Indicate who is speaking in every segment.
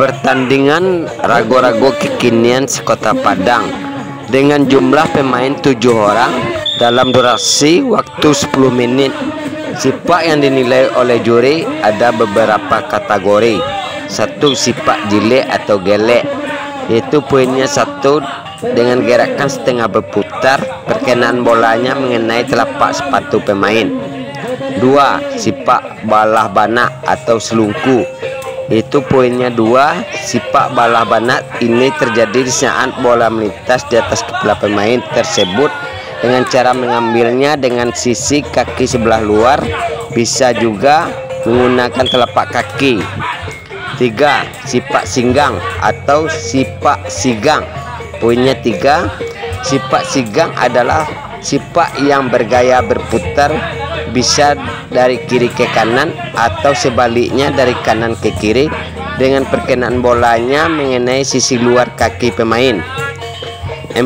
Speaker 1: Pertandingan rago-rago kekinian sekota Padang dengan jumlah pemain 7 orang dalam durasi waktu 10 menit. Sifat yang dinilai oleh juri ada beberapa kategori. 1. Sifat jilek atau gelek, yaitu poinnya 1 dengan gerakan setengah berputar, perkenaan bolanya mengenai telapak sepatu pemain. 2. Sifat balah banak atau selungkuh, itu poinnya 2. Sifat balah banak ini terjadi di saat bola melintas di atas kepala pemain tersebut dengan cara mengambilnya dengan sisi kaki sebelah luar, bisa juga menggunakan telapak kaki. 3. Sifat singgang atau sifat sigang, poinnya 3. Sifat sigang adalah sifat yang bergaya berputar, bisa dari kiri ke kanan atau sebaliknya dari kanan ke kiri dengan perkenaan bolanya mengenai sisi luar kaki pemain. 4.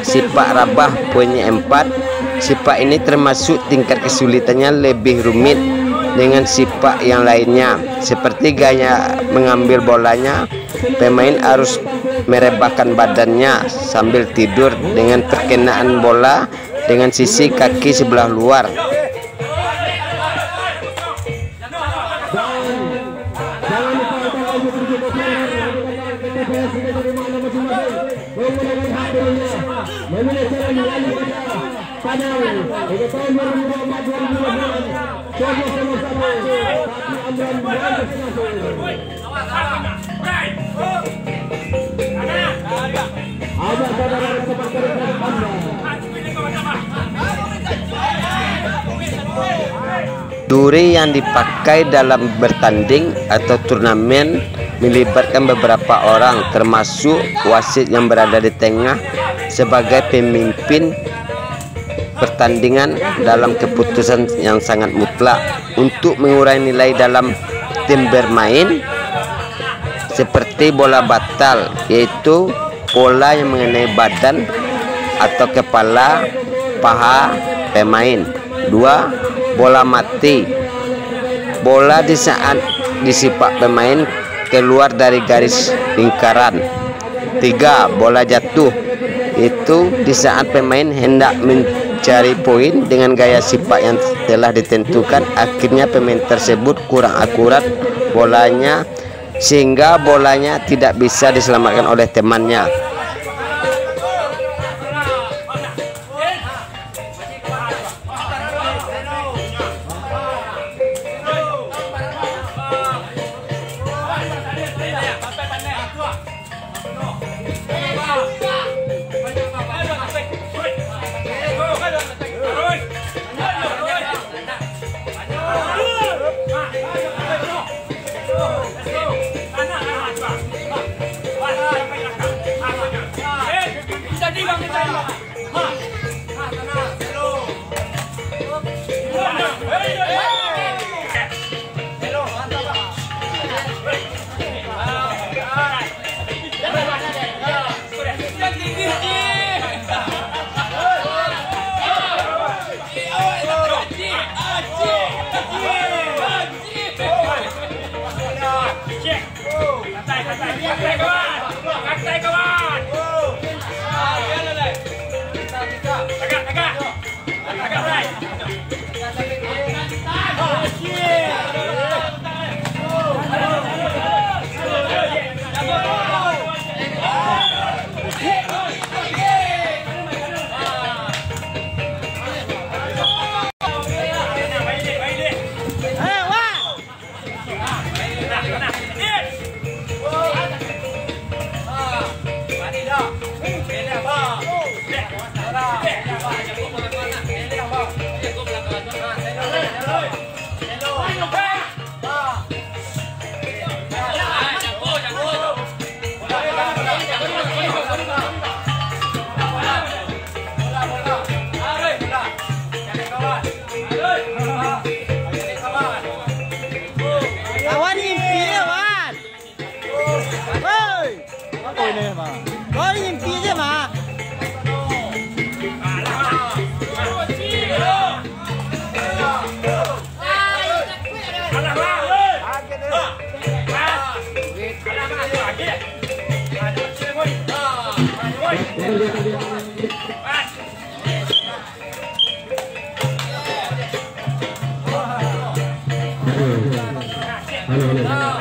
Speaker 1: Sifat rabah, poinnya 4. Sifat ini termasuk tingkat kesulitannya lebih rumit dengan sifat yang lainnya, seperti gaya mengambil bolanya. Pemain harus merebahkan badannya sambil tidur dengan perkenaan bola dengan sisi kaki sebelah luar. Duri yang dipakai dalam bertanding atau turnamen melibatkan beberapa orang, termasuk wasit yang berada di tengah sebagai pemimpin pertandingan dalam keputusan yang sangat mutlak untuk mengurai nilai dalam tim bermain, seperti bola batal, yaitu bola yang mengenai badan atau kepala paha pemain. 2. Bola mati, bola di saat disipak pemain keluar dari garis lingkaran. 3. Bola jatuh, itu di saat pemain hendak mencari poin dengan gaya sipak yang telah ditentukan, akhirnya pemain tersebut kurang akurat bolanya sehingga bolanya tidak bisa diselamatkan oleh temannya.
Speaker 2: Alah, Halo.